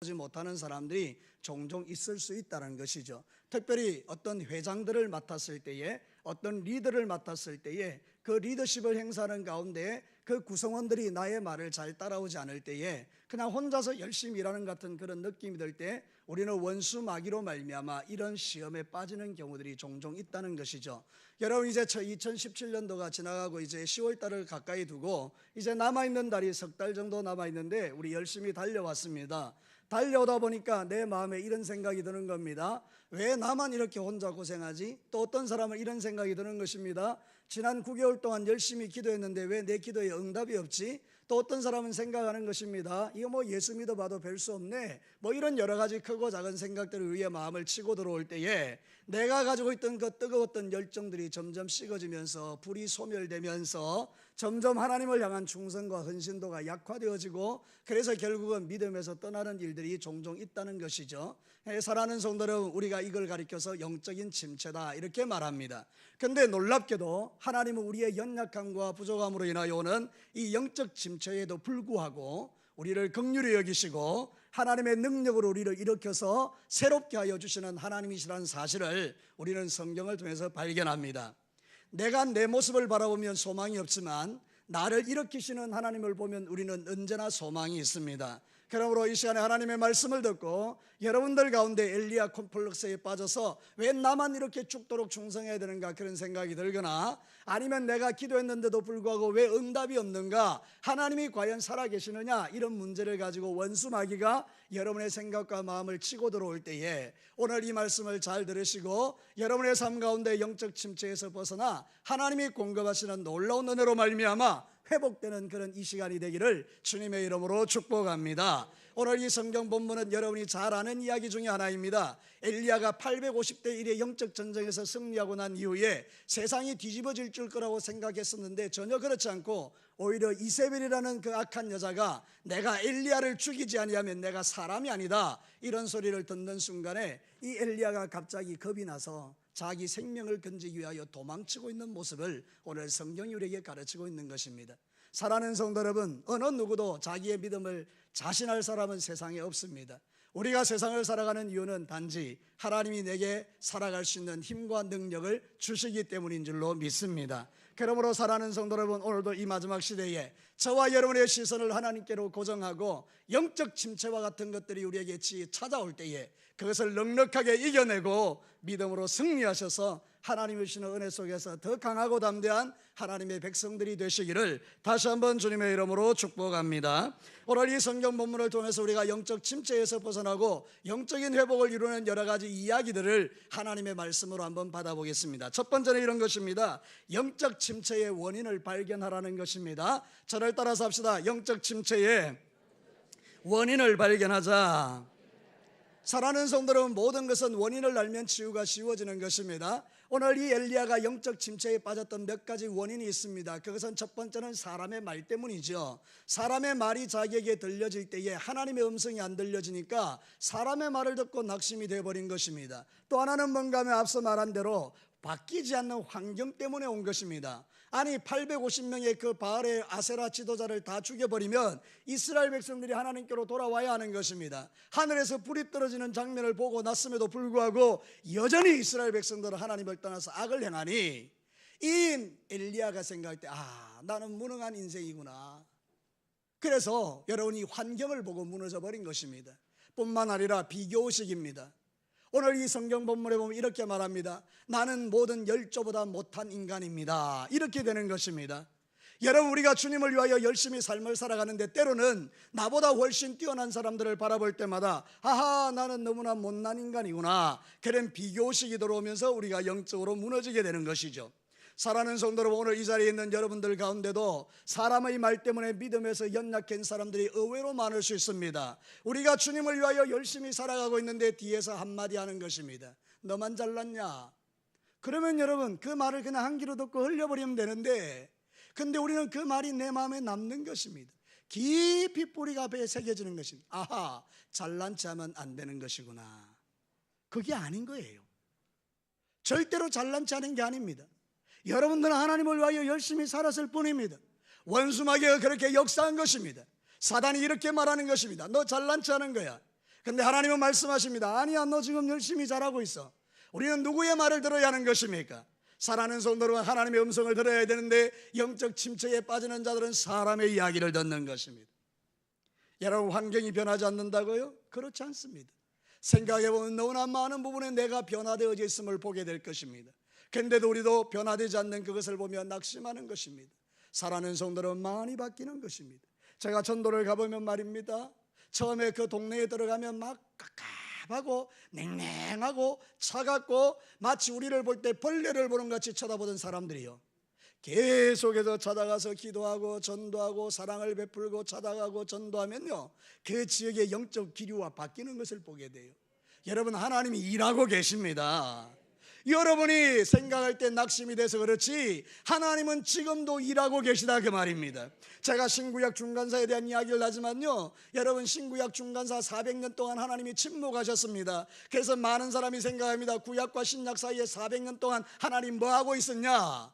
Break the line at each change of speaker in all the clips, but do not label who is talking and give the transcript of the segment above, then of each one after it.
하지 못하는 사람들이 종종 있을 수 있다는 것이죠. 특별히 어떤 회장들을 맡았을 때에, 어떤 리더를 맡았을 때에 그 리더십을 행사하는 가운데 그 구성원들이 나의 말을 잘 따라오지 않을 때에 그냥 혼자서 열심히 일하는 같은 그런 느낌이 들 때 우리는 원수마귀로 말미암아 이런 시험에 빠지는 경우들이 종종 있다는 것이죠. 여러분, 이제 2017년도가 지나가고 이제 10월 달을 가까이 두고 이제 남아있는 달이 석 달 정도 남아있는데 우리 열심히 달려왔습니다. 달려오다 보니까 내 마음에 이런 생각이 드는 겁니다. 왜 나만 이렇게 혼자 고생하지? 또 어떤 사람은 이런 생각이 드는 것입니다. 지난 9개월 동안 열심히 기도했는데 왜 내 기도에 응답이 없지? 또 어떤 사람은 생각하는 것입니다. 이거 뭐 예수 믿어봐도 별 수 없네, 뭐 이런 여러 가지 크고 작은 생각들을 위해 마음을 치고 들어올 때에 내가 가지고 있던 그 뜨거웠던 열정들이 점점 식어지면서 불이 소멸되면서 점점 하나님을 향한 충성과 헌신도가 약화되어지고, 그래서 결국은 믿음에서 떠나는 일들이 종종 있다는 것이죠. 사랑하는 성도 여러분, 우리가 이걸 가리켜서 영적인 침체다 이렇게 말합니다. 근데 놀랍게도 하나님은 우리의 연약함과 부족함으로 인하여 오는 이 영적 침체에도 불구하고 우리를 긍휼히 여기시고 하나님의 능력으로 우리를 일으켜서 새롭게 하여 주시는 하나님이시라는 사실을 우리는 성경을 통해서 발견합니다. 내가 내 모습을 바라보면 소망이 없지만 나를 일으키시는 하나님을 보면 우리는 언제나 소망이 있습니다. 그러므로 이 시간에 하나님의 말씀을 듣고 여러분들 가운데 엘리야 콤플렉스에 빠져서 왜 나만 이렇게 죽도록 충성해야 되는가 그런 생각이 들거나, 아니면 내가 기도했는데도 불구하고 왜 응답이 없는가, 하나님이 과연 살아계시느냐, 이런 문제를 가지고 원수마귀가 여러분의 생각과 마음을 치고 들어올 때에 오늘 이 말씀을 잘 들으시고 여러분의 삶 가운데 영적 침체에서 벗어나 하나님이 공급하시는 놀라운 은혜로 말미암아 회복되는 그런 이 시간이 되기를 주님의 이름으로 축복합니다. 오늘 이 성경 본문은 여러분이 잘 아는 이야기 중에 하나입니다. 엘리야가 850대 1의 영적 전쟁에서 승리하고 난 이후에 세상이 뒤집어질 줄 거라고 생각했었는데 전혀 그렇지 않고 오히려 이세벨이라는 그 악한 여자가 내가 엘리야를 죽이지 아니하면 내가 사람이 아니다, 이런 소리를 듣는 순간에 이 엘리야가 갑자기 겁이 나서 자기 생명을 건지기 위하여 도망치고 있는 모습을 오늘 성경이 우리에게 가르치고 있는 것입니다. 사랑하는 성도 여러분, 어느 누구도 자기의 믿음을 자신할 사람은 세상에 없습니다. 우리가 세상을 살아가는 이유는 단지 하나님이 내게 살아갈 수 있는 힘과 능력을 주시기 때문인 줄로 믿습니다. 그러므로 사랑하는 성도 여러분, 오늘도 이 마지막 시대에 저와 여러분의 시선을 하나님께로 고정하고 영적 침체와 같은 것들이 우리에게 찾아올 때에 그것을 넉넉하게 이겨내고 믿음으로 승리하셔서 하나님의 주시는 은혜 속에서 더 강하고 담대한 하나님의 백성들이 되시기를 다시 한번 주님의 이름으로 축복합니다. 오늘 이 성경 본문을 통해서 우리가 영적 침체에서 벗어나고 영적인 회복을 이루는 여러 가지 이야기들을 하나님의 말씀으로 한번 받아보겠습니다. 첫 번째는 이런 것입니다. 영적 침체의 원인을 발견하라는 것입니다. 저를 따라서 합시다. 영적 침체의 원인을 발견하자. 사랑하는 성도들은 모든 것은 원인을 알면 치유가 쉬워지는 것입니다. 오늘 이 엘리야가 영적 침체에 빠졌던 몇 가지 원인이 있습니다. 그것은 첫 번째는 사람의 말 때문이죠. 사람의 말이 자기에게 들려질 때에 하나님의 음성이 안 들려지니까 사람의 말을 듣고 낙심이 되어버린 것입니다. 또 하나는 뭔가 하면 앞서 말한 대로 바뀌지 않는 환경 때문에 온 것입니다. 아니 850명의 그 바알의 아세라 지도자를 다 죽여버리면 이스라엘 백성들이 하나님께로 돌아와야 하는 것입니다. 하늘에서 불이 떨어지는 장면을 보고 났음에도 불구하고 여전히 이스라엘 백성들은 하나님을 떠나서 악을 행하니 이 엘리야가 생각할 때 나는 무능한 인생이구나. 그래서 여러분이 환경을 보고 무너져 버린 것입니다. 뿐만 아니라 비교의식입니다. 오늘 이 성경 본문에 보면 이렇게 말합니다. 나는 모든 열조보다 못한 인간입니다. 이렇게 되는 것입니다. 여러분, 우리가 주님을 위하여 열심히 삶을 살아가는데 때로는 나보다 훨씬 뛰어난 사람들을 바라볼 때마다 나는 너무나 못난 인간이구나, 그런 비교의식이 들어오면서 우리가 영적으로 무너지게 되는 것이죠. 사랑하는 성도 여러분, 오늘 이 자리에 있는 여러분들 가운데도 사람의 말 때문에 믿음에서 연약한 사람들이 의외로 많을 수 있습니다. 우리가 주님을 위하여 열심히 살아가고 있는데 뒤에서 한마디 하는 것입니다. 너만 잘났냐? 그러면 여러분 그 말을 그냥 한 귀로 듣고 흘려버리면 되는데, 근데 우리는 그 말이 내 마음에 남는 것입니다. 깊이 뿌리가 배에 새겨지는 것입니다. 잘난 체 하면 안 되는 것이구나. 그게 아닌 거예요. 절대로 잘난 체 하는 게 아닙니다. 여러분들은 하나님을 위하여 열심히 살았을 뿐입니다. 원수마귀가 그렇게 역사한 것입니다. 사단이 이렇게 말하는 것입니다. 너 잘난 체 하는 거야. 근데 하나님은 말씀하십니다. 아니야, 너 지금 열심히 잘하고 있어. 우리는 누구의 말을 들어야 하는 것입니까? 사랑하는 성도 여러분, 하나님의 음성을 들어야 되는데 영적 침체에 빠지는 자들은 사람의 이야기를 듣는 것입니다. 여러분, 환경이 변하지 않는다고요? 그렇지 않습니다. 생각해보면 너무나 많은 부분에 내가 변화되어져 있음을 보게 될 것입니다. 그런데도 우리도 변화되지 않는 그것을 보며 낙심하는 것입니다. 사랑하는 성도들은 많이 바뀌는 것입니다. 제가 전도를 가보면 말입니다, 처음에 그 동네에 들어가면 막 깝깝하고 냉랭하고 차갑고 마치 우리를 볼 때 벌레를 보는 것 같이 쳐다보던 사람들이요, 계속해서 찾아가서 기도하고 전도하고 사랑을 베풀고 찾아가고 전도하면요, 그 지역의 영적 기류가 바뀌는 것을 보게 돼요. 여러분, 하나님이 일하고 계십니다. 여러분이 생각할 때 낙심이 돼서 그렇지 하나님은 지금도 일하고 계시다, 그 말입니다. 제가 신구약 중간사에 대한 이야기를 하지만요, 여러분, 신구약 중간사 400년 동안 하나님이 침묵하셨습니다. 그래서 많은 사람이 생각합니다. 구약과 신약 사이에 400년 동안 하나님 뭐 하고 있었냐?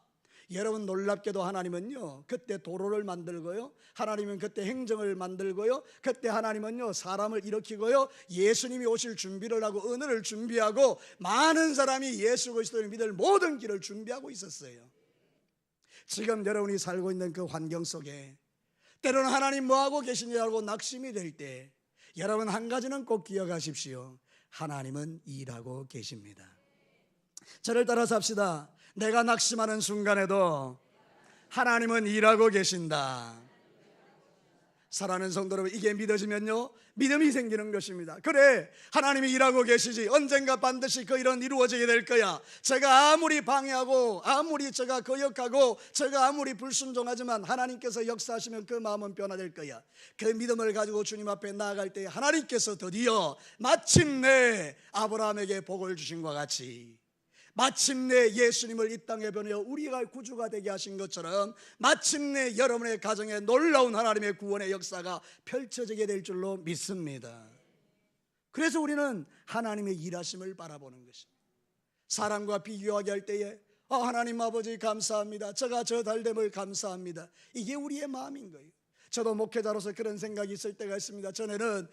여러분, 놀랍게도 하나님은요, 그때 도로를 만들고요, 하나님은 그때 행정을 만들고요, 그때 하나님은요 사람을 일으키고요, 예수님이 오실 준비를 하고 은혜를 준비하고 많은 사람이 예수 그리스도를 믿을 모든 길을 준비하고 있었어요. 지금 여러분이 살고 있는 그 환경 속에 때로는 하나님 뭐하고 계시냐고 낙심이 될 때, 여러분 한 가지는 꼭 기억하십시오. 하나님은 일하고 계십니다. 저를 따라서 합시다. 내가 낙심하는 순간에도 하나님은 일하고 계신다. 사랑하는 성도 여러분, 이게 믿어지면요 믿음이 생기는 것입니다. 그래, 하나님이 일하고 계시지, 언젠가 반드시 그 일은 이루어지게 될 거야. 제가 아무리 방해하고 아무리 제가 거역하고 제가 아무리 불순종하지만 하나님께서 역사하시면 그 마음은 변화될 거야. 그 믿음을 가지고 주님 앞에 나아갈 때 하나님께서 드디어 마침내 아브라함에게 복을 주신 것 같이, 마침내 예수님을 이 땅에 보내어 우리가 구주가 되게 하신 것처럼 마침내 여러분의 가정에 놀라운 하나님의 구원의 역사가 펼쳐지게 될 줄로 믿습니다. 그래서 우리는 하나님의 일하심을 바라보는 것입니다. 사람과 비교하게 할 때에 하나님 아버지 감사합니다, 제가 저 달됨을 감사합니다, 이게 우리의 마음인 거예요. 저도 목회자로서 그런 생각이 있을 때가 있습니다. 전에는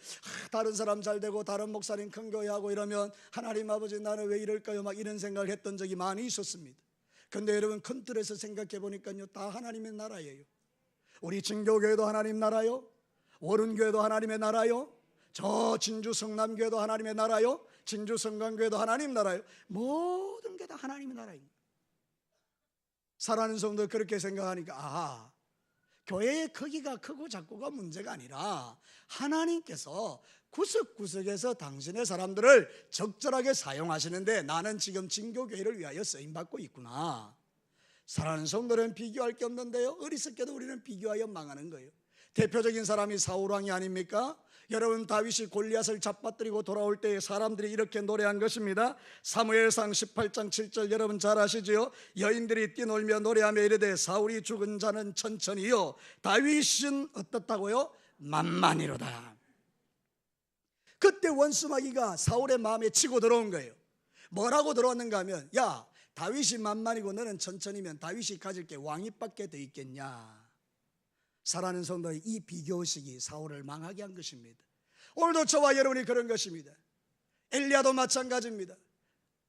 다른 사람 잘 되고 다른 목사님 큰 교회 하고 이러면 하나님 아버지 나는 왜 이럴까요? 막 이런 생각을 했던 적이 많이 있었습니다. 그런데 여러분, 큰 틀에서 생각해 보니까요, 다 하나님의 나라예요. 우리 진교교회도 하나님 나라요, 월운교회도 하나님의 나라요, 저 진주 성남교회도 하나님의 나라요, 진주 성광교회도 하나님 나라요. 모든 게 다 하나님의 나라입니다. 사랑하는 성도, 그렇게 생각하니까 교회의 크기가 크고 작고가 문제가 아니라 하나님께서 구석구석에서 당신의 사람들을 적절하게 사용하시는데 나는 지금 진교교회를 위하여 쓰임받고 있구나. 사랑하는 성도는 비교할 게 없는데요, 어리석게도 우리는 비교하여 망하는 거예요. 대표적인 사람이 사울왕이 아닙니까? 여러분, 다윗이 골리앗을 잡아뜨리고 돌아올 때 사람들이 이렇게 노래한 것입니다. 사무엘상 18장 7절 여러분 잘 아시죠? 여인들이 뛰놀며 노래하며 이르되 사울이 죽은 자는 천천히요 다윗은 어떻다고요? 만만이로다. 그때 원수마귀가 사울의 마음에 치고 들어온 거예요. 뭐라고 들어왔는가 하면, 야, 다윗이 만만이고 너는 천천히면 다윗이 가질 게 왕위밖에 더 있겠냐. 사랑하는 성도의 이 비교의식이 사울을 망하게 한 것입니다. 오늘도 저와 여러분이 그런 것입니다. 엘리야도 마찬가지입니다.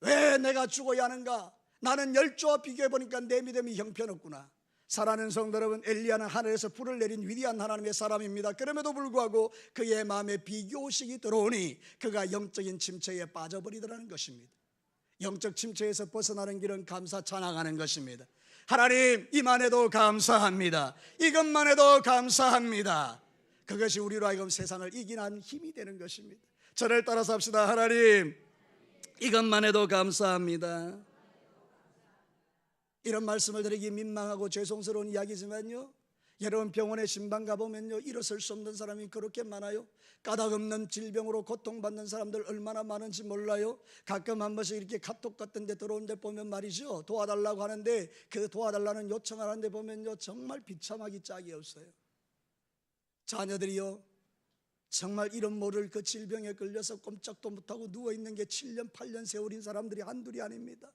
왜 내가 죽어야 하는가? 나는 열조와 비교해보니까 내 믿음이 형편없구나. 사랑하는 성도 여러분, 엘리야는 하늘에서 불을 내린 위대한 하나님의 사람입니다. 그럼에도 불구하고 그의 마음에 비교의식이 들어오니 그가 영적인 침체에 빠져버리더라는 것입니다. 영적 침체에서 벗어나는 길은 감사 찬양하는 것입니다. 하나님, 이만 해도 감사합니다. 이것만 해도 감사합니다. 그것이 우리로 하여금 세상을 이기는 힘이 되는 것입니다. 저를 따라서 합시다. 하나님, 이것만 해도 감사합니다. 이런 말씀을 드리기 민망하고 죄송스러운 이야기지만요, 여러분 병원에 신방 가보면요 일어설 수 없는 사람이 그렇게 많아요. 까닭없는 질병으로 고통받는 사람들 얼마나 많은지 몰라요. 가끔 한 번씩 이렇게 카톡 같은 데 들어온 데 보면 말이죠, 도와달라고 하는데 그 도와달라는 요청을 하는데 보면요 정말 비참하기 짝이 없어요. 자녀들이요 정말 이름 모를 그 질병에 걸려서 꼼짝도 못하고 누워있는 게 7년 8년 세월인 사람들이 한둘이 아닙니다.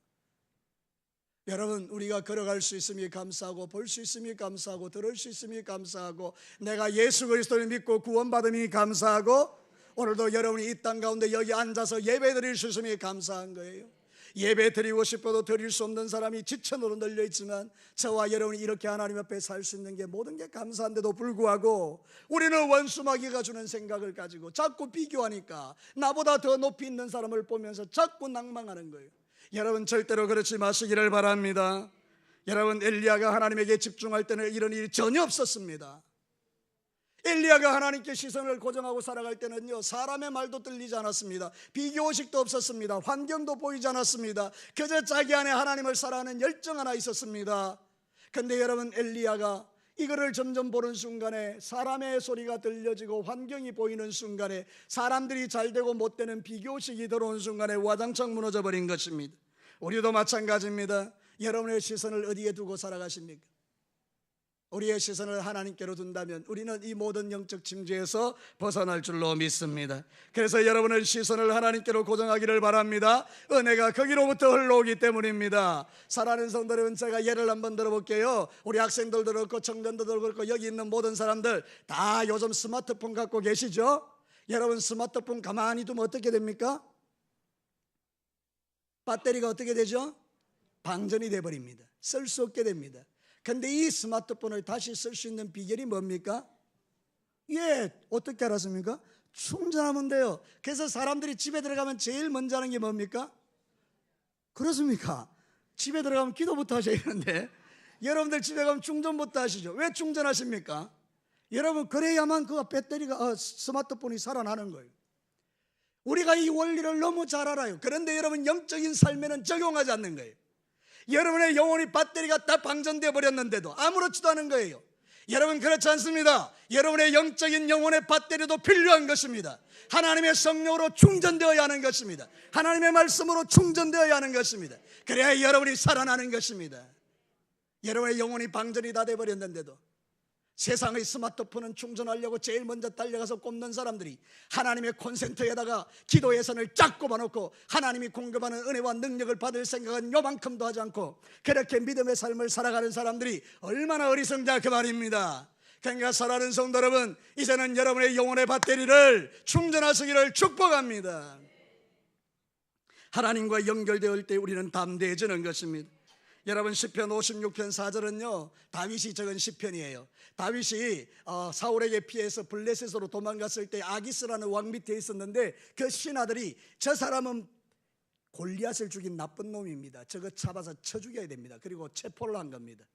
여러분, 우리가 걸어갈 수 있음이 감사하고 볼 수 있음이 감사하고 들을 수 있음이 감사하고 내가 예수 그리스도를 믿고 구원받음이 감사하고 오늘도 여러분이 이 땅 가운데 여기 앉아서 예배 드릴 수 있음이 감사한 거예요. 예배 드리고 싶어도 드릴 수 없는 사람이 지천으로 널려 있지만 저와 여러분이 이렇게 하나님 앞에 살 수 있는 게 모든 게 감사한데도 불구하고 우리는 원수마귀가 주는 생각을 가지고 자꾸 비교하니까 나보다 더 높이 있는 사람을 보면서 자꾸 낭망하는 거예요. 여러분 절대로 그렇지 마시기를 바랍니다. 여러분 엘리야가 하나님에게 집중할 때는 이런 일이 전혀 없었습니다. 엘리야가 하나님께 시선을 고정하고 살아갈 때는요, 사람의 말도 들리지 않았습니다. 비교의식도 없었습니다. 환경도 보이지 않았습니다. 그저 자기 안에 하나님을 사랑하는 열정 하나 있었습니다. 그런데 여러분 엘리야가 이거를 점점 보는 순간에 사람의 소리가 들려지고 환경이 보이는 순간에 사람들이 잘되고 못되는 비교의식이 들어온 순간에 와장창 무너져 버린 것입니다. 우리도 마찬가지입니다. 여러분의 시선을 어디에 두고 살아가십니까? 우리의 시선을 하나님께로 둔다면 우리는 이 모든 영적 침체에서 벗어날 줄로 믿습니다. 그래서 여러분의 시선을 하나님께로 고정하기를 바랍니다. 은혜가 거기로부터 흘러오기 때문입니다. 사랑하는 성도 여러분, 제가 예를 한번 들어볼게요. 우리 학생들도 그렇고 청년들도 그렇고 여기 있는 모든 사람들 다 요즘 스마트폰 갖고 계시죠? 여러분 스마트폰 가만히 두면 어떻게 됩니까? 배터리가 어떻게 되죠? 방전이 돼버립니다. 쓸 수 없게 됩니다. 근데 이 스마트폰을 다시 쓸 수 있는 비결이 뭡니까? 예, 어떻게 알았습니까? 충전하면 돼요. 그래서 사람들이 집에 들어가면 제일 먼저 하는 게 뭡니까? 그렇습니까? 집에 들어가면 기도부터 하셔야 하는데 여러분들 집에 가면 충전부터 하시죠. 왜 충전하십니까? 여러분 그래야만 그 배터리가 스마트폰이 살아나는 거예요. 우리가 이 원리를 너무 잘 알아요. 그런데 여러분 영적인 삶에는 적용하지 않는 거예요. 여러분의 영혼이 배터리가 다 방전되어 버렸는데도 아무렇지도 않은 거예요. 여러분 그렇지 않습니다. 여러분의 영적인 영혼의 배터리도 필요한 것입니다. 하나님의 성령으로 충전되어야 하는 것입니다. 하나님의 말씀으로 충전되어야 하는 것입니다. 그래야 여러분이 살아나는 것입니다. 여러분의 영혼이 방전이 다 돼버렸는데도 세상의 스마트폰은 충전하려고 제일 먼저 달려가서 꼽는 사람들이 하나님의 콘센트에다가 기도 예산을 쫙 꼽아놓고 하나님이 공급하는 은혜와 능력을 받을 생각은 요만큼도 하지 않고 그렇게 믿음의 삶을 살아가는 사람들이 얼마나 어리석냐 그 말입니다. 그러니까 사랑하는 성도 여러분, 이제는 여러분의 영혼의 배터리를 충전하시기를 축복합니다. 하나님과 연결되어 때 우리는 담대해지는 것입니다. 여러분 시편 56편 4절은요 다윗이 적은 시편이에요. 다윗이 사울에게 피해서 블레셋으로 도망갔을 때 아기스라는 왕 밑에 있었는데 그 신하들이 저 사람은 골리앗을 죽인 나쁜 놈입니다. 저거 잡아서 쳐 죽여야 됩니다. 그리고 체포를 한 겁니다.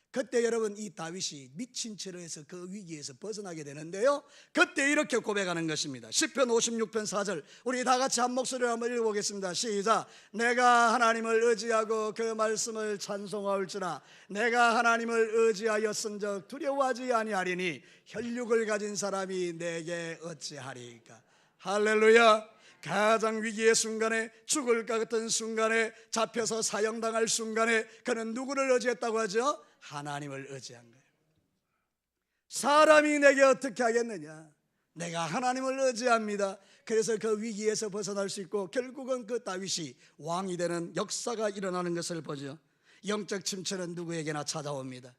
그때 여러분 이 다윗이 미친 채로 해서 그 위기에서 벗어나게 되는데요, 그때 이렇게 고백하는 것입니다. 시편 56편 4절 우리 다 같이 한 목소리로 한번 읽어보겠습니다. 시작. 내가 하나님을 의지하고 그 말씀을 찬송하올지라 내가 하나님을 의지하였은즉 두려워하지 아니하리니 혈육을 가진 사람이 내게 어찌하리까. 할렐루야. 가장 위기의 순간에 죽을 것 같은 순간에 잡혀서 사형당할 순간에 그는 누구를 의지했다고 하죠? 하나님을 의지한 거예요. 사람이 내게 어떻게 하겠느냐? 내가 하나님을 의지합니다. 그래서 그 위기에서 벗어날 수 있고 결국은 그 다윗이 왕이 되는 역사가 일어나는 것을 보죠. 영적 침체는 누구에게나 찾아옵니다.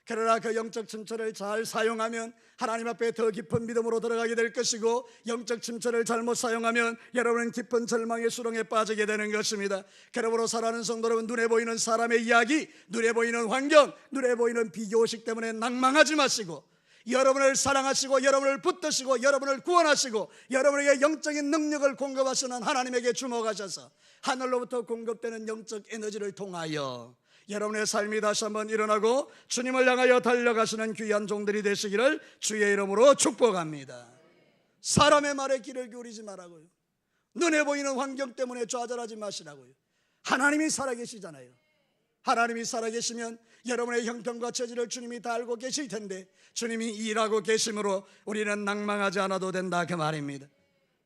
그러나 그 영적 침체를 잘 사용하면 하나님 앞에 더 깊은 믿음으로 들어가게 될 것이고 영적 침체를 잘못 사용하면 여러분은 깊은 절망의 수렁에 빠지게 되는 것입니다. 그러므로 사랑하는 성도 여러분, 눈에 보이는 사람의 이야기, 눈에 보이는 환경, 눈에 보이는 비교의식 때문에 낭망하지 마시고 여러분을 사랑하시고 여러분을 붙드시고 여러분을 구원하시고 여러분에게 영적인 능력을 공급하시는 하나님에게 주목하셔서 하늘로부터 공급되는 영적 에너지를 통하여 여러분의 삶이 다시 한번 일어나고 주님을 향하여 달려가시는 귀한 종들이 되시기를 주의 이름으로 축복합니다. 사람의 말에 귀를 기울이지 말라고요. 눈에 보이는 환경 때문에 좌절하지 마시라고요. 하나님이 살아계시잖아요. 하나님이 살아계시면 여러분의 형편과 처지를 주님이 다 알고 계실 텐데 주님이 일하고 계심으로 우리는 낭망하지 않아도 된다 그 말입니다.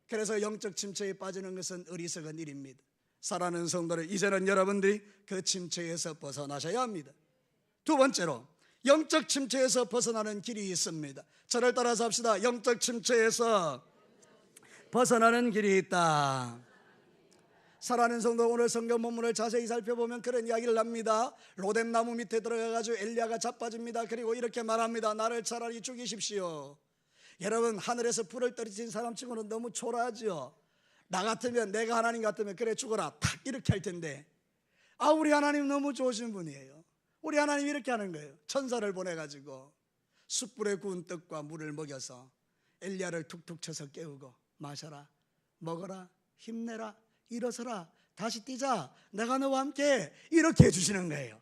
그래서 영적 침체에 빠지는 것은 어리석은 일입니다. 사랑하는 성도들, 이제는 여러분들이 그 침체에서 벗어나셔야 합니다. 두 번째로 영적 침체에서 벗어나는 길이 있습니다. 저를 따라서 합시다. 영적 침체에서 벗어나는 길이 있다. 사랑하는 성도, 오늘 성경 본문을 자세히 살펴보면 그런 이야기를 합니다. 로뎀나무 밑에 들어가가지고 엘리야가 자빠집니다. 그리고 이렇게 말합니다. 나를 차라리 죽이십시오. 여러분, 하늘에서 불을 떨어진 사람 치고는 너무 초라하죠. 나 같으면, 내가 하나님 같으면 그래 죽어라 탁 이렇게 할 텐데, 우리 하나님 너무 좋으신 분이에요. 우리 하나님 이렇게 하는 거예요. 천사를 보내가지고 숯불에 구운 떡과 물을 먹여서 엘리야를 툭툭 쳐서 깨우고, 마셔라, 먹어라, 힘내라, 일어서라, 다시 뛰자, 내가 너와 함께, 이렇게 해주시는 거예요.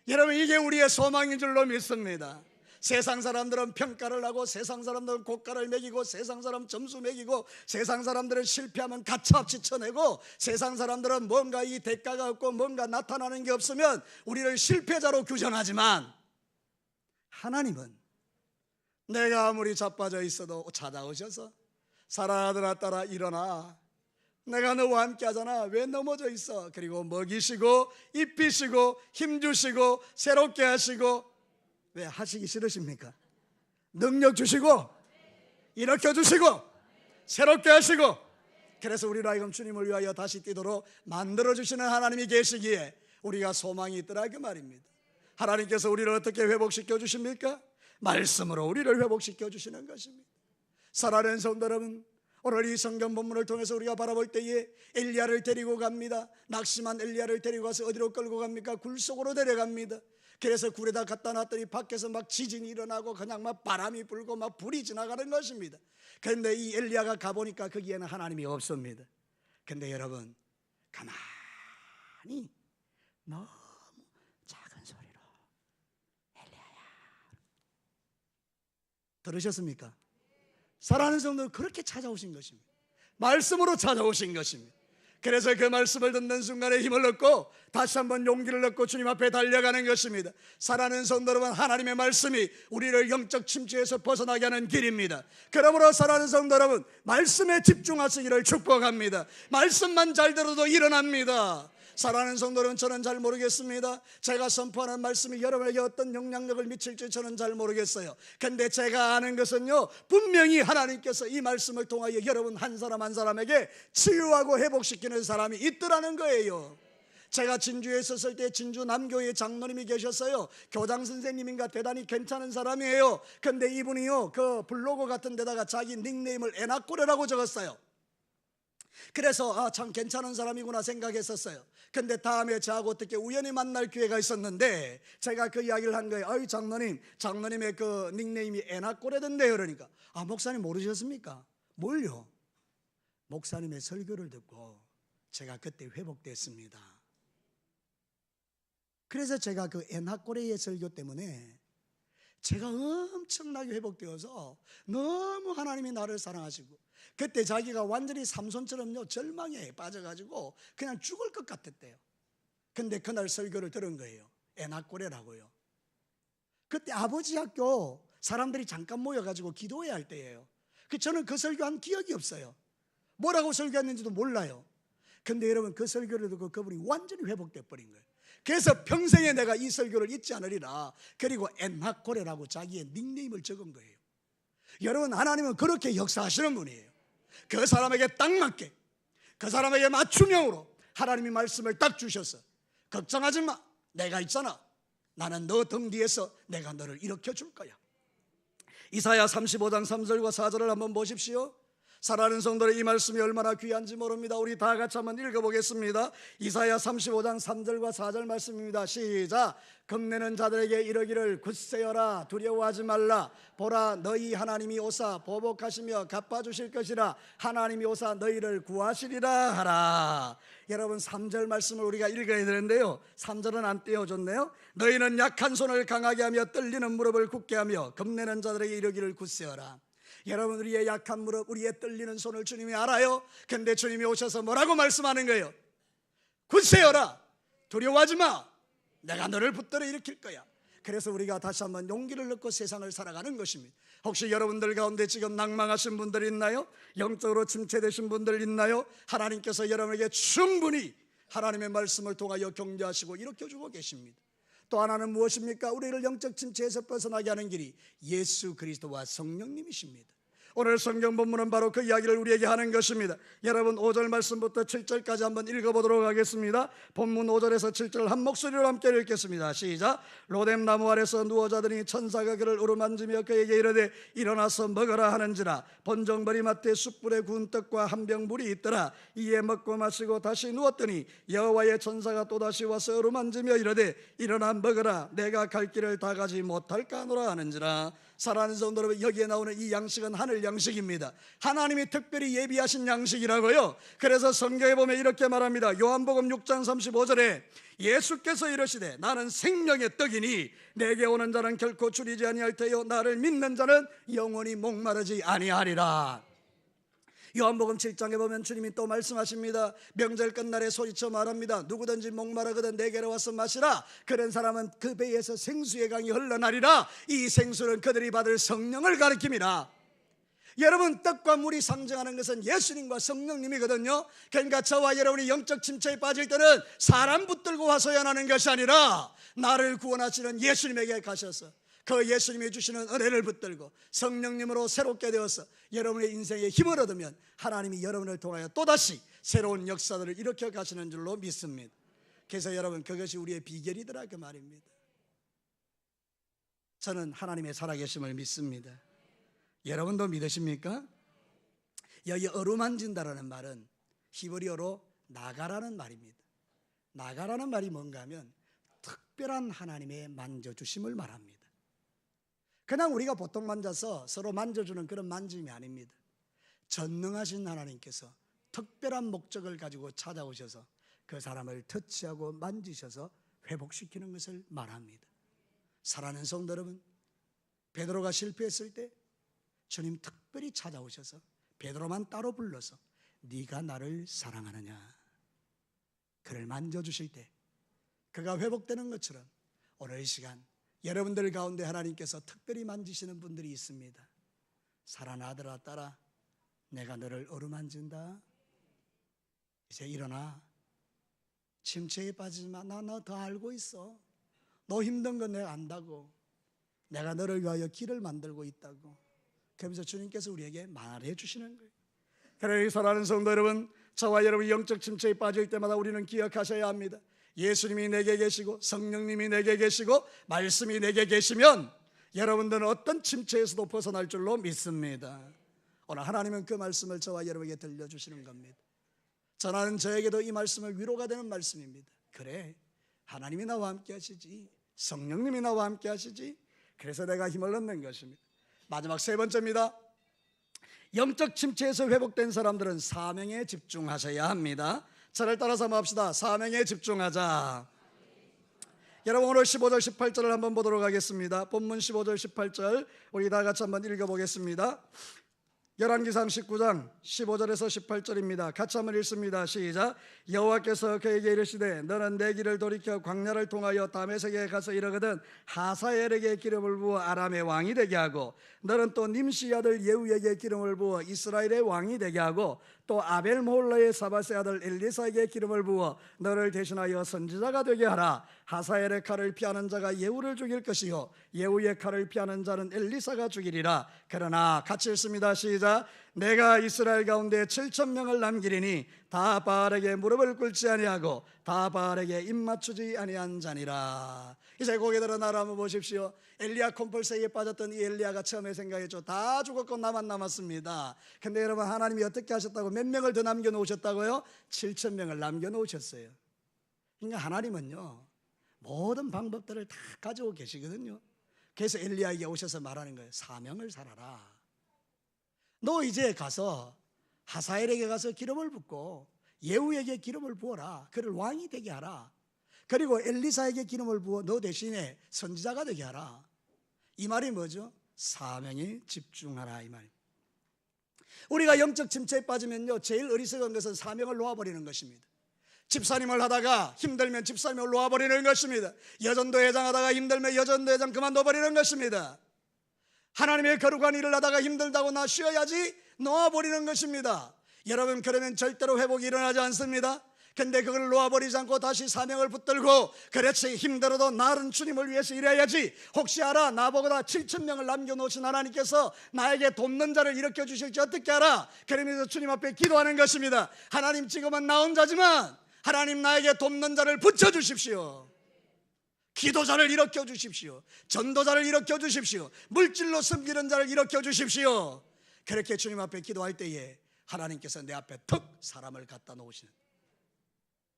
여러분, 이게 우리의 소망인 줄로 믿습니다. 세상 사람들은 평가를 하고, 세상 사람들은 고가를 매기고, 세상 사람 점수 매기고, 세상 사람들은 실패하면 가차없이 쳐내고, 세상 사람들은 뭔가 이 대가가 없고 뭔가 나타나는 게 없으면 우리를 실패자로 규정하지만, 하나님은 내가 아무리 자빠져 있어도 찾아오셔서 사랑하는 딸아 일어나, 내가 너와 함께 하잖아, 왜 넘어져 있어? 그리고 먹이시고 입히시고 힘주시고 새롭게 하시고, 왜 하시기 싫으십니까? 능력 주시고 일으켜 주시고 새롭게 하시고, 그래서 우리로 하여금 주님을 위하여 다시 뛰도록 만들어 주시는 하나님이 계시기에 우리가 소망이 있더라, 그 말입니다. 하나님께서 우리를 어떻게 회복시켜 주십니까? 말씀으로 우리를 회복시켜 주시는 것입니다. 사랑하는 성도 여러분, 오늘 이 성경 본문을 통해서 우리가 바라볼 때에 엘리야를 데리고 갑니다. 낙심한 엘리야를 데리고 가서 어디로 끌고 갑니까? 굴 속으로 데려갑니다. 그래서 굴에다 갖다 놨더니 밖에서 막 지진이 일어나고 그냥 막 바람이 불고 막 불이 지나가는 것입니다. 그런데 이 엘리야가 가보니까 거기에는 하나님이 없습니다. 근데 여러분, 가만히 너무 작은 소리로 엘리야야, 들으셨습니까? 사랑하는 성도는 그렇게 찾아오신 것입니다. 말씀으로 찾아오신 것입니다. 그래서 그 말씀을 듣는 순간에 힘을 얻고 다시 한번 용기를 얻고 주님 앞에 달려가는 것입니다. 사랑하는 성도 여러분, 하나님의 말씀이 우리를 영적 침체에서 벗어나게 하는 길입니다. 그러므로 사랑하는 성도 여러분, 말씀에 집중하시기를 축복합니다. 말씀만 잘 들어도 일어납니다. 사랑하는 성도는 저는 잘 모르겠습니다. 제가 선포하는 말씀이 여러분에게 어떤 영향력을 미칠지 저는 잘 모르겠어요. 근데 제가 아는 것은요, 분명히 하나님께서 이 말씀을 통하여 여러분 한 사람 한 사람에게 치유하고 회복시키는 사람이 있더라는 거예요. 제가 진주에 있었을 때 진주 남교회 장로님이 계셨어요. 교장 선생님인가 대단히 괜찮은 사람이에요. 근데 이분이요, 그 블로그 같은 데다가 자기 닉네임을 에나꼬레라고 적었어요. 그래서 참 괜찮은 사람이구나 생각했었어요. 근데 다음에 저하고 어떻게 우연히 만날 기회가 있었는데 제가 그 이야기를 한 거예요. 아유, 장로님의 그 닉네임이 에나꼬레던데요. 그러니까, 목사님 모르셨습니까? 뭘요? 목사님의 설교를 듣고 제가 그때 회복됐습니다. 그래서 제가 그 에나꼬레의 설교 때문에 제가 엄청나게 회복되어서 너무 하나님이 나를 사랑하시고, 그때 자기가 완전히 삼손처럼요 절망에 빠져가지고 그냥 죽을 것 같았대요. 근데 그날 설교를 들은 거예요. 에나꼬레라고요. 그때 아버지 학교 사람들이 잠깐 모여가지고 기도해야 할 때예요. 저는 그 설교한 기억이 없어요. 뭐라고 설교했는지도 몰라요. 근데 여러분, 그 설교를 듣고 그분이 완전히 회복돼 버린 거예요. 그래서 평생에 내가 이 설교를 잊지 않으리라, 그리고 에나꼬레라고 자기의 닉네임을 적은 거예요. 여러분, 하나님은 그렇게 역사하시는 분이에요. 그 사람에게 딱 맞게, 그 사람에게 맞춤형으로 하나님이 말씀을 딱 주셔서, 걱정하지 마, 내가 있잖아, 나는 너 등 뒤에서 내가 너를 일으켜 줄 거야. 이사야 35장 3절과 4절을 한번 보십시오. 사랑하는 성도들, 이 말씀이 얼마나 귀한지 모릅니다. 우리 다 같이 한번 읽어보겠습니다. 이사야 35장 3절과 4절 말씀입니다. 시작. 겁내는 자들에게 이르기를 굳세어라, 두려워하지 말라. 보라, 너희 하나님이 오사 보복하시며 갚아주실 것이라. 하나님이 오사 너희를 구하시리라 하라. 여러분, 3절 말씀을 우리가 읽어야 되는데요, 3절은 안 떼어줬네요. 너희는 약한 손을 강하게 하며 떨리는 무릎을 굳게 하며 겁내는 자들에게 이르기를 굳세어라. 여러분, 우리의 약한 무릎, 우리의 떨리는 손을 주님이 알아요. 근데 주님이 오셔서 뭐라고 말씀하는 거예요? 굳세어라, 두려워하지 마, 내가 너를 붙들어 일으킬 거야. 그래서 우리가 다시 한번 용기를 얻고 세상을 살아가는 것입니다. 혹시 여러분들 가운데 지금 낭망하신 분들 있나요? 영적으로 침체되신 분들 있나요? 하나님께서 여러분에게 충분히 하나님의 말씀을 통하여 격려하시고 일으켜주고 계십니다. 또 하나는 무엇입니까? 우리를 영적 침체에서 벗어나게 하는 길이 예수 그리스도와 성령님이십니다. 오늘 성경 본문은 바로 그 이야기를 우리에게 하는 것입니다. 여러분 5절 말씀부터 7절까지 한번 읽어보도록 하겠습니다. 본문 5절에서 7절 한 목소리로 함께 읽겠습니다. 시작. 로뎀 나무 아래서 누워 자더니 천사가 그를 어루만지며 그에게 이르되 일어나서 먹으라 하는지라. 본정벌이 마트에 숯불에 구운 떡과 한 병 물이 있더라. 이에 먹고 마시고 다시 누웠더니 여호와의 천사가 또다시 와서 어루만지며 이르되 일어나 먹으라. 내가 갈 길을 다 가지 못할까 하노라 하는지라. 사랑하는 성도 여러분, 여기에 나오는 이 양식은 하늘 양식입니다. 하나님이 특별히 예비하신 양식이라고요. 그래서 성경에 보면 이렇게 말합니다. 요한복음 6장 35절에 예수께서 이르시되 나는 생명의 떡이니 내게 오는 자는 결코 줄이지 아니할 테요 나를 믿는 자는 영원히 목마르지 아니하리라. 요한복음 7장에 보면 주님이 또 말씀하십니다. 명절 끝날에 소리쳐 말합니다. 누구든지 목마르거든 내게로 와서 마시라. 그런 사람은 그 배에서 생수의 강이 흘러나리라. 이 생수는 그들이 받을 성령을 가리킵니다. 여러분, 떡과 물이 상징하는 것은 예수님과 성령님이거든요. 그러니까 저와 여러분이 영적 침체에 빠질 때는 사람 붙들고 와서야 하는 것이 아니라 나를 구원하시는 예수님에게 가셔서 그 예수님이 주시는 은혜를 붙들고 성령님으로 새롭게 되어서 여러분의 인생에 힘을 얻으면 하나님이 여러분을 통하여 또다시 새로운 역사들을 일으켜 가시는 줄로 믿습니다. 그래서 여러분, 그것이 우리의 비결이더라 그 말입니다. 저는 하나님의 살아계심을 믿습니다. 여러분도 믿으십니까? 여기 어루만진다라는 말은 히브리어로 나가라는 말입니다. 나가라는 말이 뭔가 하면 특별한 하나님의 만져주심을 말합니다. 그냥 우리가 보통 만져서 서로 만져주는 그런 만짐이 아닙니다. 전능하신 하나님께서 특별한 목적을 가지고 찾아오셔서 그 사람을 터치하고 만지셔서 회복시키는 것을 말합니다. 사랑하는 성도 여러분, 베드로가 실패했을 때 주님 특별히 찾아오셔서 베드로만 따로 불러서 네가 나를 사랑하느냐, 그를 만져주실 때 그가 회복되는 것처럼 오늘 이 시간 여러분들 가운데 하나님께서 특별히 만지시는 분들이 있습니다. 사랑하는 아들아 딸아, 내가 너를 어루만진다. 이제 일어나. 침체에 빠지지 마. 나 더 알고 있어. 너 힘든 건 내가 안다고. 내가 너를 위하여 길을 만들고 있다고. 그러면서 주님께서 우리에게 말해 주시는 거예요. 그러니 사랑하는 성도 여러분, 저와 여러분이 영적 침체에 빠질 때마다 우리는 기억하셔야 합니다. 예수님이 내게 계시고 성령님이 내게 계시고 말씀이 내게 계시면 여러분들은 어떤 침체에서도 벗어날 줄로 믿습니다. 오늘 하나님은 그 말씀을 저와 여러분에게 들려주시는 겁니다. 저는 저에게도 이 말씀을 위로가 되는 말씀입니다. 그래, 하나님이 나와 함께 하시지, 성령님이 나와 함께 하시지, 그래서 내가 힘을 얻는 것입니다. 마지막 세 번째입니다. 영적 침체에서 회복된 사람들은 사명에 집중하셔야 합니다. 저를 따라서 한번 합시다. 사명에 집중하자. 여러분, 오늘 15절 18절을 한번 보도록 하겠습니다. 본문 15절 18절 우리 다 같이 한번 읽어보겠습니다. 열왕기상 19장 15절에서 18절입니다. 같이 한번 읽습니다. 시작. 여호와께서 그에게 이르시되 너는 내 길을 돌이켜 광야를 통하여 다메섹에 가서 이르거든 하사엘에게 기름을 부어 아람의 왕이 되게 하고 너는 또 님시 아들 예후에게 기름을 부어 이스라엘의 왕이 되게 하고 또 아벨몰라의 사바세 아들 엘리사에게 기름을 부어 너를 대신하여 선지자가 되게 하라. 하사엘의 칼을 피하는 자가 예후를 죽일 것이요 예후의 칼을 피하는 자는 엘리사가 죽이리라. 그러나 같이 읽습니다. 시작. 내가 이스라엘 가운데 7,000명을 남기리니 다 바알에게 무릎을 꿇지 아니하고 다 바알에게 입 맞추지 아니한 자니라. 이제 고개 들어 나를 한번 보십시오. 엘리야 콤펄세에 빠졌던 이 엘리야가 처음에 생각했죠. 다 죽었고 나만 남았습니다. 근데 여러분, 하나님이 어떻게 하셨다고? 몇 명을 더 남겨놓으셨다고요? 7,000명을 남겨놓으셨어요. 그러니까 하나님은요, 모든 방법들을 다 가지고 계시거든요. 그래서 엘리야에게 오셔서 말하는 거예요. 사명을 살아라. 너 이제 가서 하사엘에게 가서 기름을 붓고 예후에게 기름을 부어라. 그를 왕이 되게 하라. 그리고 엘리사에게 기름을 부어 너 대신에 선지자가 되게 하라. 이 말이 뭐죠? 사명에 집중하라, 이 말. 우리가 영적 침체에 빠지면요, 제일 어리석은 것은 사명을 놓아버리는 것입니다. 집사님을 하다가 힘들면 집사님을 놓아버리는 것입니다. 여전도 회장하다가 힘들면 여전도 회장 그만둬버리는 것입니다. 하나님의 거룩한 일을 하다가 힘들다고 나 쉬어야지 놓아버리는 것입니다. 여러분, 그러면 절대로 회복이 일어나지 않습니다. 근데 그걸 놓아버리지 않고 다시 사명을 붙들고, 그렇지, 힘들어도 나는 주님을 위해서 일해야지. 혹시 알아, 나보다 7,000명을 남겨놓으신 하나님께서 나에게 돕는 자를 일으켜 주실지 어떻게 알아? 그러면서 주님 앞에 기도하는 것입니다. 하나님, 지금은 나 혼자지만 하나님 나에게 돕는 자를 붙여주십시오. 기도자를 일으켜 주십시오. 전도자를 일으켜 주십시오. 물질로 섬기는 자를 일으켜 주십시오. 그렇게 주님 앞에 기도할 때에 하나님께서 내 앞에 턱 사람을 갖다 놓으시는,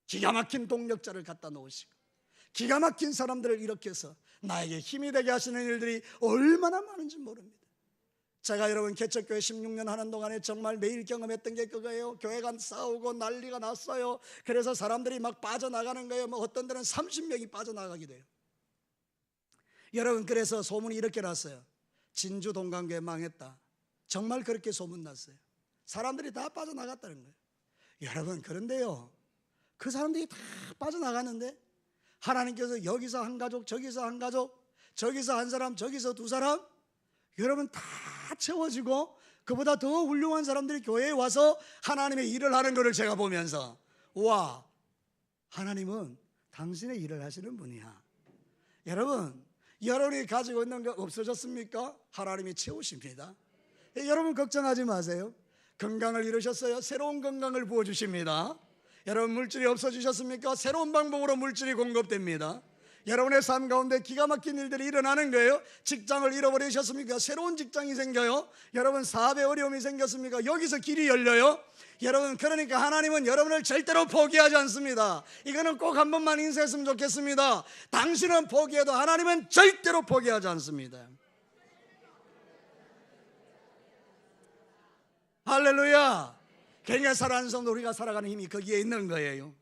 기가 막힌 동력자를 갖다 놓으시고 기가 막힌 사람들을 일으켜서 나에게 힘이 되게 하시는 일들이 얼마나 많은지 모릅니다. 제가 여러분 개척교회 16년 하는 동안에 정말 매일 경험했던 게 그거예요. 교회가 싸우고 난리가 났어요. 그래서 사람들이 막 빠져나가는 거예요. 뭐 어떤 데는 30명이 빠져나가기도 해요. 여러분, 그래서 소문이 이렇게 났어요. 진주 동강교회 망했다. 정말 그렇게 소문났어요. 사람들이 다 빠져나갔다는 거예요. 여러분, 그런데요, 그 사람들이 다 빠져나갔는데 하나님께서 여기서 한 가족, 저기서 한 가족, 저기서 한 사람, 저기서 두 사람, 여러분 다 채워지고 그보다 더 훌륭한 사람들이 교회에 와서 하나님의 일을 하는 것을 제가 보면서, 와, 하나님은 당신의 일을 하시는 분이야. 여러분, 여러분이 가지고 있는 거 없어졌습니까? 하나님이 채우십니다. 여러분 걱정하지 마세요. 건강을 잃으셨어요? 새로운 건강을 부어주십니다. 여러분, 물질이 없어지셨습니까? 새로운 방법으로 물질이 공급됩니다. 여러분의 삶 가운데 기가 막힌 일들이 일어나는 거예요. 직장을 잃어버리셨습니까? 새로운 직장이 생겨요. 여러분, 사업에 어려움이 생겼습니까? 여기서 길이 열려요. 여러분, 그러니까 하나님은 여러분을 절대로 포기하지 않습니다. 이거는 꼭 한 번만 인사했으면 좋겠습니다. 당신은 포기해도 하나님은 절대로 포기하지 않습니다. 할렐루야. 그러니까 살아가는 성도, 우리가 살아가는 힘이 거기에 있는 거예요.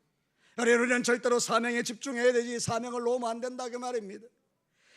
우리는 절대로 사명에 집중해야 되지 사명을 놓으면 안 된다, 그 말입니다.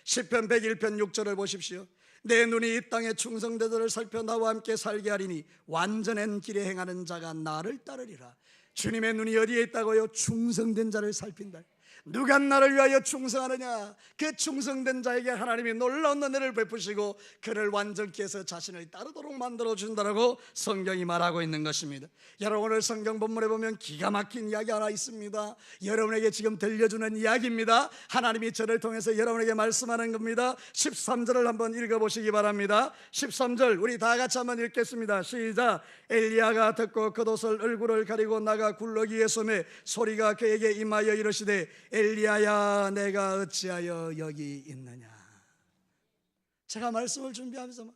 시편 101편 6절을 보십시오. 내 눈이 이 땅의 충성되들을 살펴 나와 함께 살게 하리니 완전한 길에 행하는 자가 나를 따르리라. 주님의 눈이 어디에 있다고요? 충성된 자를 살핀다. 누가 나를 위하여 충성하느냐? 그 충성된 자에게 하나님이 놀라운 은혜를 베푸시고 그를 완전케 해서 자신을 따르도록 만들어준다라고 성경이 말하고 있는 것입니다. 여러분, 오늘 성경 본문에 보면 기가 막힌 이야기 하나 있습니다. 여러분에게 지금 들려주는 이야기입니다. 하나님이 저를 통해서 여러분에게 말씀하는 겁니다. 13절을 한번 읽어보시기 바랍니다. 13절 우리 다 같이 한번 읽겠습니다. 시작. 엘리야가 듣고 겉옷을 얼굴을 가리고 나가 굴러기에 소매 소리가 그에게 임하여 이르시되 엘리야야, 내가 어찌하여 여기 있느냐. 제가 말씀을 준비하면서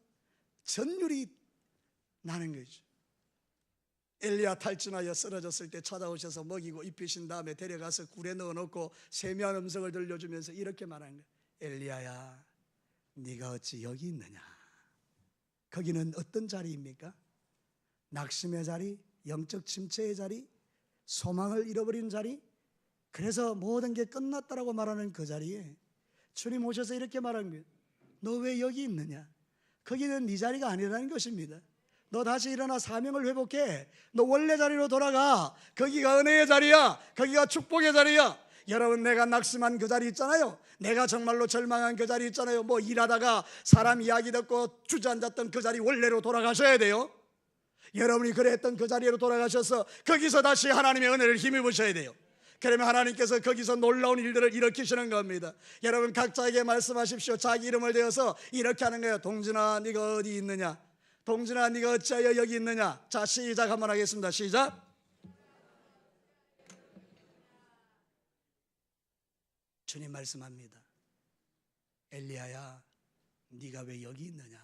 전율이 나는 거죠. 엘리야 탈진하여 쓰러졌을 때 찾아오셔서 먹이고 입히신 다음에 데려가서 굴에 넣어놓고 세미한 음성을 들려주면서 이렇게 말하는 거예요. 엘리야야, 네가 어찌 여기 있느냐. 거기는 어떤 자리입니까? 낙심의 자리, 영적 침체의 자리, 소망을 잃어버린 자리, 그래서 모든 게 끝났다라고 말하는 그 자리에 주님 오셔서 이렇게 말하는 거예요. 너 왜 여기 있느냐? 거기는 네 자리가 아니라는 것입니다. 너 다시 일어나 사명을 회복해. 너 원래 자리로 돌아가. 거기가 은혜의 자리야. 거기가 축복의 자리야. 여러분, 내가 낙심한 그 자리 있잖아요. 내가 정말로 절망한 그 자리 있잖아요. 뭐 일하다가 사람 이야기 듣고 주저앉았던 그 자리 원래로 돌아가셔야 돼요. 여러분이 그랬던 그 자리로 돌아가셔서 거기서 다시 하나님의 은혜를 힘입으셔야 돼요. 그러면 하나님께서 거기서 놀라운 일들을 일으키시는 겁니다. 여러분, 각자에게 말씀하십시오. 자기 이름을 대어서 이렇게 하는 거예요. 동진아, 네가 어디 있느냐? 동진아, 네가 어찌하여 여기 있느냐? 자, 시작 한번 하겠습니다. 시작. 주님 말씀합니다. 엘리야야, 네가 왜 여기 있느냐?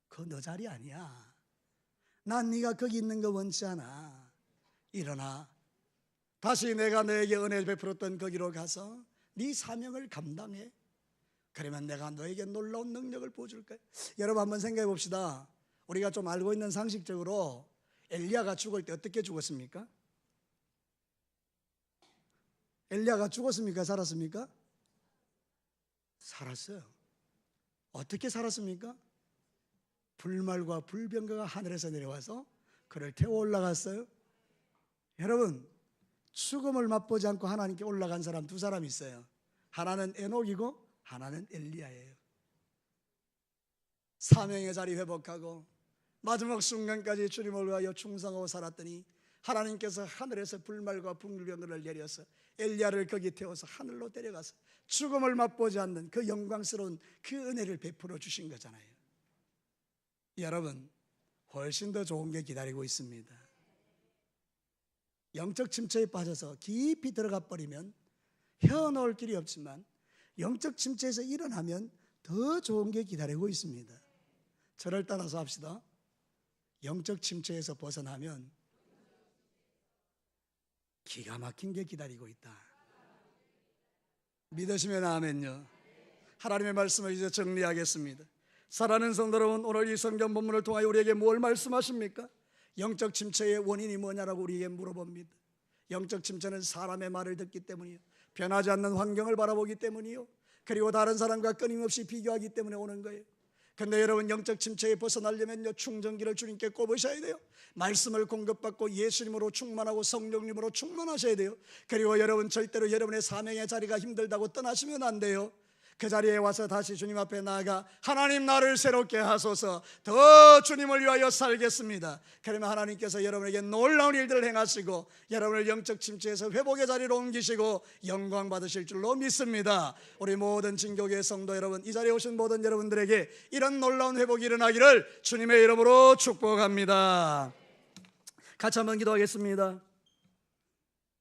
그거 너 자리 아니야. 난 네가 거기 있는 거 원치 않아. 일어나. 다시 내가 너에게 은혜를 베풀었던 거기로 가서 네 사명을 감당해. 그러면 내가 너에게 놀라운 능력을 부어줄 거야. 여러분, 한번 생각해 봅시다. 우리가 좀 알고 있는 상식적으로 엘리야가 죽을 때 어떻게 죽었습니까? 엘리야가 죽었습니까? 살았습니까? 살았어요. 어떻게 살았습니까? 불말과 불병거가 하늘에서 내려와서 그를 태워 올라갔어요. 여러분, 죽음을 맛보지 않고 하나님께 올라간 사람 두 사람 있어요. 하나는 에녹이고 하나는 엘리야예요. 사명의 자리 회복하고 마지막 순간까지 주님을 위하여 충성하고 살았더니 하나님께서 하늘에서 불말과 불병을 내려서 엘리야를 거기 태워서 하늘로 데려가서 죽음을 맛보지 않는 그 영광스러운 그 은혜를 베풀어 주신 거잖아요. 여러분, 훨씬 더 좋은 게 기다리고 있습니다. 영적 침체에 빠져서 깊이 들어가 버리면 헤어나올 길이 없지만 영적 침체에서 일어나면 더 좋은 게 기다리고 있습니다. 저를 따라서 합시다. 영적 침체에서 벗어나면 기가 막힌 게 기다리고 있다. 믿으시면 아멘요. 하나님의 말씀을 이제 정리하겠습니다. 사랑하는 성도 여러분, 오늘 이 성경 본문을 통하여 우리에게 뭘 말씀하십니까? 영적 침체의 원인이 뭐냐라고 우리에게 물어봅니다. 영적 침체는 사람의 말을 듣기 때문이요, 변하지 않는 환경을 바라보기 때문이요, 그리고 다른 사람과 끊임없이 비교하기 때문에 오는 거예요. 근데 여러분, 영적 침체에 벗어나려면요, 충전기를 주님께 꼽으셔야 돼요. 말씀을 공급받고 예수님으로 충만하고 성령님으로 충만하셔야 돼요. 그리고 여러분, 절대로 여러분의 사명의 자리가 힘들다고 떠나시면 안 돼요. 그 자리에 와서 다시 주님 앞에 나아가 하나님, 나를 새롭게 하소서, 더 주님을 위하여 살겠습니다. 그러면 하나님께서 여러분에게 놀라운 일들을 행하시고 여러분을 영적 침체에서 회복의 자리로 옮기시고 영광 받으실 줄로 믿습니다. 우리 모든 진교계 성도 여러분, 이 자리에 오신 모든 여러분들에게 이런 놀라운 회복이 일어나기를 주님의 이름으로 축복합니다. 같이 한번 기도하겠습니다.